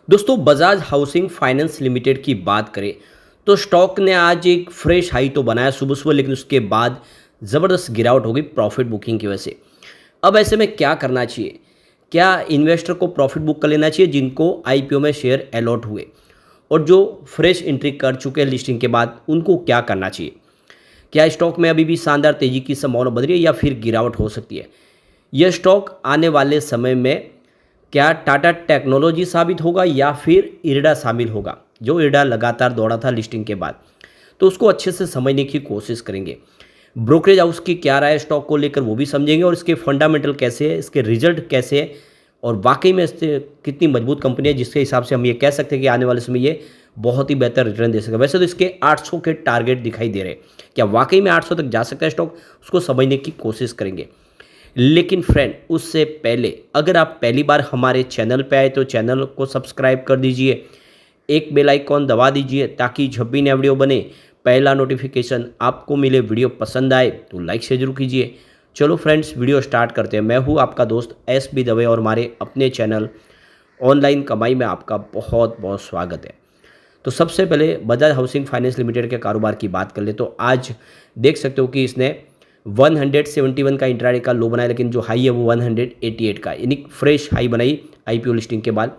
दोस्तों Bajaj housing finance limited की बात करें तो स्टॉक ने आज एक फ्रेश हाई तो बनाया सुबह सुबह, लेकिन उसके बाद ज़बरदस्त गिरावट हो गई प्रॉफिट बुकिंग की वजह से। अब ऐसे में क्या करना चाहिए? क्या इन्वेस्टर को प्रॉफिट बुक कर लेना चाहिए जिनको आईपीओ में शेयर अलॉट हुए, और जो फ्रेश एंट्री कर चुके हैं लिस्टिंग के बाद उनको क्या करना चाहिए? क्या स्टॉक में अभी भी शानदार तेजी की संभावना बन रही है या फिर गिरावट हो सकती है? यह स्टॉक आने वाले समय में क्या टाटा टेक्नोलॉजी साबित होगा या फिर इरडा शामिल होगा? जो इरडा लगातार दौड़ा था लिस्टिंग के बाद, तो उसको अच्छे से समझने की कोशिश करेंगे। ब्रोकरेज हाउस की क्या राय है स्टॉक को लेकर वो भी समझेंगे, और इसके फंडामेंटल कैसे है, इसके रिजल्ट कैसे है, और वाकई में इससे कितनी मजबूत कंपनी है जिसके हिसाब से हम ये कह सकते हैं कि आने वाले समय ये बहुत ही बेहतर रिटर्न दे सकेगा। वैसे तो इसके 800 के टारगेट दिखाई दे रहे हैं, क्या वाकई में 800 तक जा सकता है स्टॉक? उसको समझने की कोशिश करेंगे। लेकिन फ्रेंड, उससे पहले अगर आप पहली बार हमारे चैनल पे आए तो चैनल को सब्सक्राइब कर दीजिए, एक बेल आइकॉन दबा दीजिए ताकि जब भी नया वीडियो बने पहला नोटिफिकेशन आपको मिले। वीडियो पसंद आए तो लाइक से जरूर कीजिए। चलो फ्रेंड्स, वीडियो स्टार्ट करते हैं। मैं हूँ आपका दोस्त एस बी दवे और हमारे अपने चैनल ऑनलाइन कमाई में आपका बहुत बहुत स्वागत है। तो सबसे पहले बजाज हाउसिंग फाइनेंस लिमिटेड के कारोबार की बात कर ले तो आज देख सकते हो कि इसने 171 का इंट्राडे का लो बनाया, लेकिन जो हाई है वो 188 का, यानी फ्रेश हाई बनाई आईपीओ लिस्टिंग के बाद।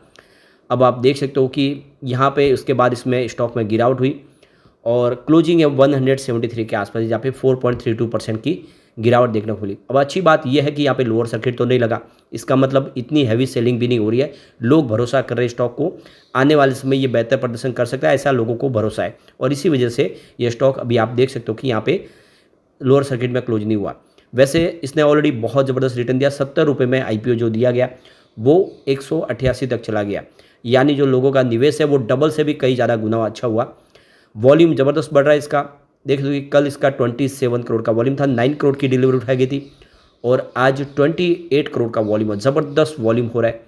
अब आप देख सकते हो कि यहाँ पे उसके बाद इसमें स्टॉक में गिरावट हुई और क्लोजिंग है 173 के आसपास, जहाँ पे 4.32% की गिरावट देखने को मिली। अब अच्छी बात यह है कि यहाँ पे लोअर सर्किट तो नहीं लगा, इसका मतलब इतनी हैवी सेलिंग भी नहीं हो रही है। लोग भरोसा कर रहे हैं स्टॉक को, आने वाले समय ये बेहतर प्रदर्शन कर सकता है, ऐसा लोगों को भरोसा है, और इसी वजह से ये स्टॉक अभी आप देख सकते हो कि यहाँ पे लोअर सर्किट में क्लोज नहीं हुआ। वैसे इसने ऑलरेडी बहुत ज़बरदस्त रिटर्न दिया। 70 रुपये में आईपीओ जो दिया गया वो 188 तक चला गया, यानी जो लोगों का निवेश है वो डबल से भी कई ज़्यादा गुना अच्छा हुआ। वॉल्यूम ज़बरदस्त बढ़ रहा है इसका। देख लो कि कल इसका 27 करोड़ का वॉल्यूम था, 9 करोड़ की डिलीवरी उठाई गई थी, और आज 28 करोड़ का वॉल्यूम है। ज़बरदस्त वॉल्यूम हो रहा है।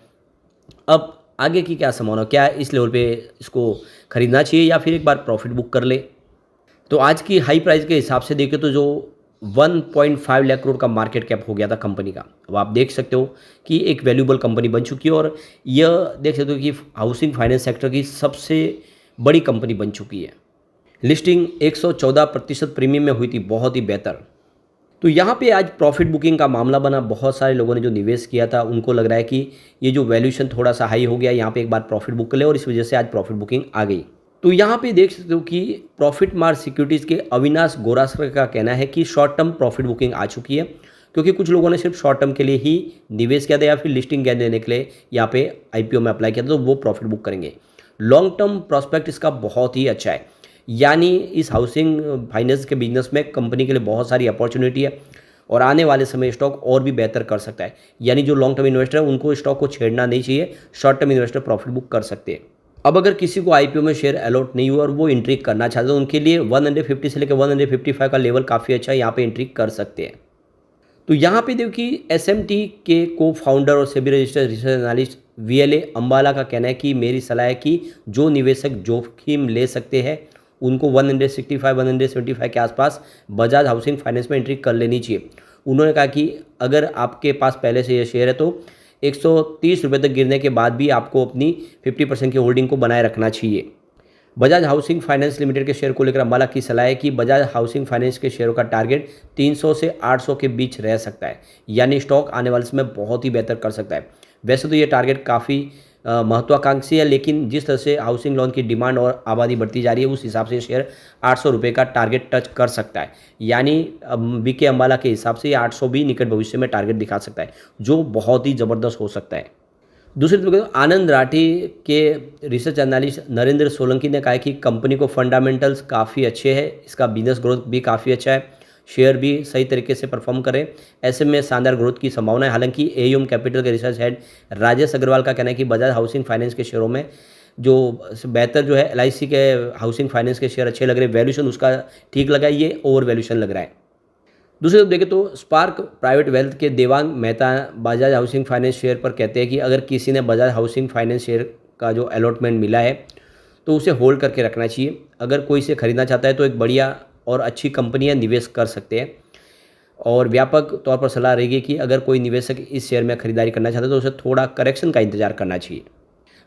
अब आगे की क्या संभावना, क्या इस लेवल पे इसको खरीदना चाहिए या फिर एक बार प्रॉफिट बुक कर ले? तो आज की हाई प्राइस के हिसाब से देखें तो जो 1.5 लाख करोड़ का मार्केट कैप हो गया था कंपनी का, अब आप देख सकते हो कि एक वैल्यूबल कंपनी बन चुकी है, और यह देख सकते हो कि हाउसिंग फाइनेंस सेक्टर की सबसे बड़ी कंपनी बन चुकी है। लिस्टिंग 114% प्रीमियम में हुई थी, बहुत ही बेहतर। तो यहाँ पे आज प्रॉफिट बुकिंग का मामला बना। बहुत सारे लोगों ने जो निवेश किया था उनको लग रहा है कि ये जो वैल्यूएशन थोड़ा सा हाई हो गया, यहाँ पे एक बार प्रॉफिट बुक कर ले, और इस वजह से आज प्रॉफिट बुकिंग आ गई। तो यहाँ पे देख सकते हो कि प्रॉफिट मार्क सिक्योरिटीज़ के अविनाश गोरासकर का कहना है कि शॉर्ट टर्म प्रॉफिट बुकिंग आ चुकी है, क्योंकि कुछ लोगों ने सिर्फ शॉर्ट टर्म के लिए ही निवेश किया था या फिर लिस्टिंग गैन लेने के लिए यहाँ पे आईपीओ में अप्लाई किया था, तो वो प्रॉफिट बुक करेंगे। लॉन्ग टर्म प्रॉस्पेक्ट इसका बहुत ही अच्छा है, यानी इस हाउसिंग फाइनेंस के बिजनेस में कंपनी के लिए बहुत सारी अपॉर्चुनिटी है, और आने वाले समय स्टॉक और भी बेहतर कर सकता है। यानी जो लॉन्ग टर्म इन्वेस्टर है उनको स्टॉक को छेड़ना नहीं चाहिए, short term investor profit book कर सकते हैं। अब अगर किसी को आईपीओ में शेयर अलॉट नहीं हुआ और वो एंट्री करना चाहते हैं तो उनके लिए 150 से लेकर 155 का लेवल काफ़ी अच्छा है, यहाँ पे एंट्री कर सकते हैं। तो यहाँ पे देखो कि एसएमटी के को फाउंडर और SEBI registered research analyst VLA Ambala का कहना है कि मेरी सलाह है कि जो निवेशक जोखिम ले सकते हैं उनको 165-175 के आसपास बजाज हाउसिंग फाइनेंस में एंट्री कर लेनी चाहिए। उन्होंने कहा कि अगर आपके पास पहले से ये शेयर है तो 130 रुपये तक गिरने के बाद भी आपको अपनी 50% की होल्डिंग को बनाए रखना चाहिए। बजाज हाउसिंग फाइनेंस लिमिटेड के शेयर को लेकर अंबाला की सलाह है कि बजाज हाउसिंग फाइनेंस के शेयरों का टारगेट 300 से 800 के बीच रह सकता है, यानी स्टॉक आने वाले समय बहुत ही बेहतर कर सकता है। वैसे तो ये टारगेट काफ़ी महत्वाकांक्षी है, लेकिन जिस तरह से हाउसिंग लोन की डिमांड और आबादी बढ़ती जा रही है उस हिसाब से शेयर 800 रुपये का टारगेट टच कर सकता है, यानी बीके अंबाला के हिसाब से ये 800 भी निकट भविष्य में टारगेट दिखा सकता है, जो बहुत ही ज़बरदस्त हो सकता है। दूसरी तरफ आनंद राठी के रिसर्च एनालिस्ट नरेंद्र सोलंकी ने कहा है कि कंपनी को फंडामेंटल्स काफ़ी अच्छे हैं, इसका बिजनेस ग्रोथ भी काफ़ी अच्छा है, शेयर भी सही तरीके से परफॉर्म करें, ऐसे में शानदार ग्रोथ की संभावना है। हालांकि एयूएम कैपिटल के रिसर्च हेड राजेश अग्रवाल का कहना है कि बजाज हाउसिंग फाइनेंस के शेयरों में जो बेहतर जो है एलआईसी के हाउसिंग फाइनेंस के शेयर अच्छे लग रहे हैं, वैल्यूशन उसका ठीक लगा है, ये ओवर वैल्यूशन लग रहा है। दूसरी तरफ देखें तो स्पार्क प्राइवेट वेल्थ के Devang Mehta Bajaj housing finance share पर कहते हैं कि अगर किसी ने बजाज हाउसिंग फाइनेंस शेयर का जो अलॉटमेंट मिला है तो उसे होल्ड करके रखना चाहिए। अगर कोई इसे खरीदना चाहता है तो एक बढ़िया और अच्छी कंपनी है, निवेश कर सकते हैं, और व्यापक तौर पर सलाह रहेगी कि अगर कोई निवेशक इस शेयर में खरीदारी करना चाहता है तो उसे थोड़ा करेक्शन का इंतजार करना चाहिए।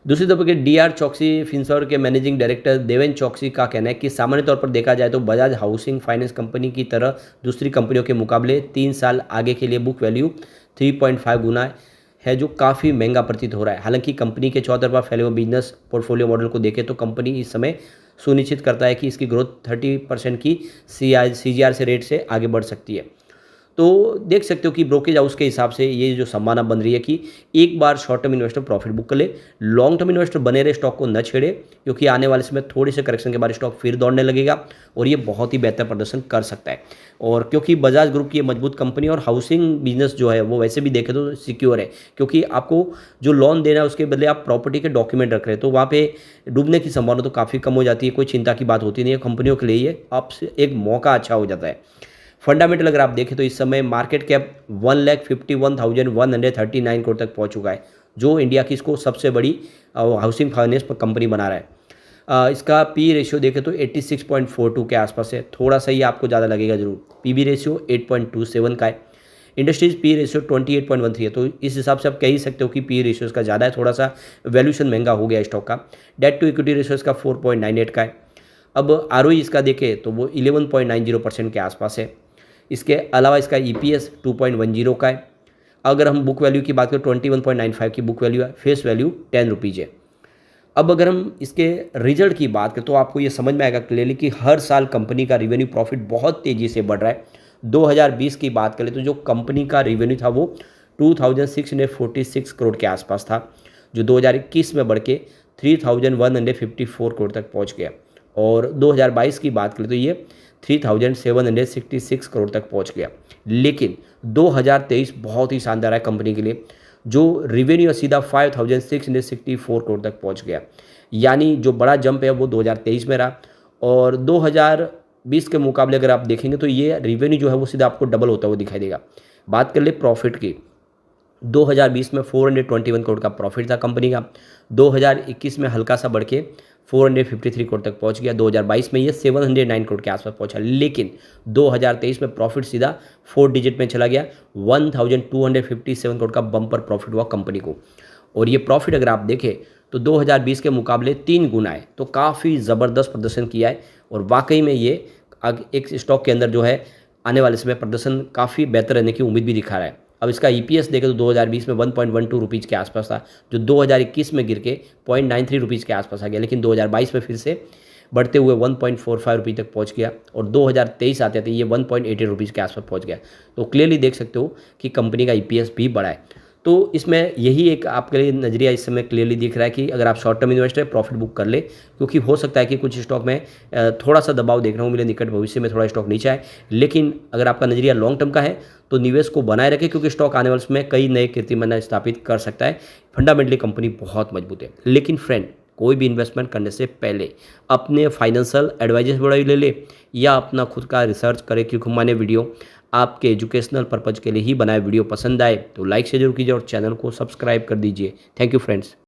दूसरी तरफ के डी आर चौकसी फिनसर्व के मैनेजिंग डायरेक्टर देवेन चौकसी का कहना है कि सामान्य तौर पर देखा जाए तो बजाज हाउसिंग फाइनेंस कंपनी की तरह दूसरी कंपनियों के मुकाबले 3 साल आगे के लिए बुक वैल्यू 3.5 गुना है, जो काफ़ी महंगा प्रतीत हो रहा है। हालांकि कंपनी के चौतरफा फैले हुए बिजनेस पोर्टफोलियो मॉडल को देखें तो कंपनी इस समय सुनिश्चित करता है कि इसकी ग्रोथ 30% की CAGR से रेट से आगे बढ़ सकती है। तो देख सकते हो कि ब्रोकेज हाउस के हिसाब से ये जो संभावना बन रही है कि एक बार short term investor profit book कर ले, लॉन्ग टर्म इन्वेस्टर बने रहे, स्टॉक को न छेड़े, क्योंकि आने वाले समय थोड़े से करेक्शन के बाद स्टॉक फिर दौड़ने लगेगा और ये बहुत ही बेहतर प्रदर्शन कर सकता है। और क्योंकि बजाज ग्रुप की ये मजबूत कंपनी और हाउसिंग बिजनेस जो है वो वैसे भी देखें तो सिक्योर है, क्योंकि आपको जो लोन देना है उसके बदले आप प्रॉपर्टी के डॉक्यूमेंट रख रहे हैं, तो वहाँ पे डूबने की संभावना तो काफ़ी कम हो जाती है। कोई चिंता की बात होती नहीं है, कंपनियों के लिए ये आपसे एक मौका अच्छा हो जाता है। फंडामेंटल अगर आप देखें तो इस समय मार्केट कैप 1,51,139 करोड़ तक पहुंच चुका है, जो इंडिया की इसको सबसे बड़ी हाउसिंग फाइनेंस कंपनी बना रहा है। इसका पी रेशियो देखें तो 86.42 के आसपास है, थोड़ा सा ही आपको ज़्यादा लगेगा जरूर। पीबी रेशियो 8.27 का है। इंडस्ट्रीज पी रेशियो 28.13 है, तो इस हिसाब से आप कह ही सकते हो कि पी रेशियो इसका ज़्यादा है, थोड़ा सा वैल्यूशन महंगा हो गया स्टॉक का। डेट टू इक्विटी रेशियो इसका 4.98 का है। अब आरओई इसका देखें तो वो 11.90% के आसपास है। इसके अलावा इसका ईपीएस 2.10 का है। अगर हम बुक वैल्यू की बात करें 21.95 की बुक वैल्यू है, फेस वैल्यू 10 रुपीज़ है। अब अगर हम इसके रिजल्ट की बात करें तो आपको ये समझ में आएगा क्लियरली कि हर साल कंपनी का रेवेन्यू प्रॉफिट बहुत तेज़ी से बढ़ रहा है। 2020 की बात करें तो जो कंपनी का रेवेन्यू था वो 2646 करोड़ के आसपास था, जो 2021 में बढ़ के 3154 करोड़ तक पहुँच गया। और 2022 की बात करें तो ये 3766 करोड़ तक पहुंच गया। लेकिन 2023 बहुत ही शानदार है कंपनी के लिए, जो रेवेन्यू सीधा 5664 करोड़ तक पहुंच गया। यानी जो बड़ा जंप है वो 2023 में रहा। और 2020 के मुकाबले अगर आप देखेंगे तो ये रेवेन्यू जो है वो सीधा आपको डबल होता हुआ दिखाई देगा। बात कर ले प्रॉफिट की, 2020 में 421 करोड़ का प्रॉफिट था कंपनी का, 2021 में हल्का सा बढ़ के 453 करोड़ तक पहुंच गया, 2022 में ये 709 करोड़ के आसपास पहुंचा। लेकिन 2023 में प्रॉफिट सीधा 4 डिजिट में चला गया, 1257 करोड़ का बम्पर प्रॉफिट हुआ कंपनी को। और ये प्रॉफिट अगर आप देखें तो 2020 के मुकाबले 3 गुना है, तो काफ़ी ज़बरदस्त प्रदर्शन किया है। और वाकई में ये एक स्टॉक के अंदर जो है आने वाले समय प्रदर्शन काफ़ी बेहतर रहने की उम्मीद भी दिखा रहा है। अब इसका ईपीएस देखें तो 2020 में 1.12 रुपीज़ के आसपास था, जो 2021 में गिर के 0.93 रुपीज़ के आसपास आ गया। लेकिन 2022 में फिर से बढ़ते हुए 1.45 रुपये तक पहुंच गया और 2023 आते थे ये 1.88 रुपीज़ के आसपास पहुंच गया। तो क्लियरली देख सकते हो कि कंपनी का ईपीएस भी बढ़ा है। तो इसमें यही एक आपके लिए नज़रिया इस समय क्लियरली दिख रहा है कि अगर आप शॉर्ट टर्म इन्वेस्टर है प्रॉफिट बुक कर ले, क्योंकि हो सकता है कि कुछ स्टॉक में थोड़ा सा दबाव देखने को मिले, निकट भविष्य में थोड़ा स्टॉक नीचे आए। लेकिन अगर आपका नज़रिया लॉन्ग टर्म का है तो निवेश को बनाए रखें, क्योंकि स्टॉक आने वाले समय कई नए कीर्तिमान स्थापित कर सकता है। फंडामेंटली कंपनी बहुत मजबूत है। लेकिन फ्रेंड, कोई भी इन्वेस्टमेंट करने से पहले अपने फाइनेंशियल एडवाइजर बड़ा ले या अपना खुद का रिसर्च करें, क्योंकि मैंने वीडियो आपके एजुकेशनल पर्पज़ के लिए ही बनाए। वीडियो पसंद आए तो लाइक से जरूर कीजिए और चैनल को सब्सक्राइब कर दीजिए। Thank you friends.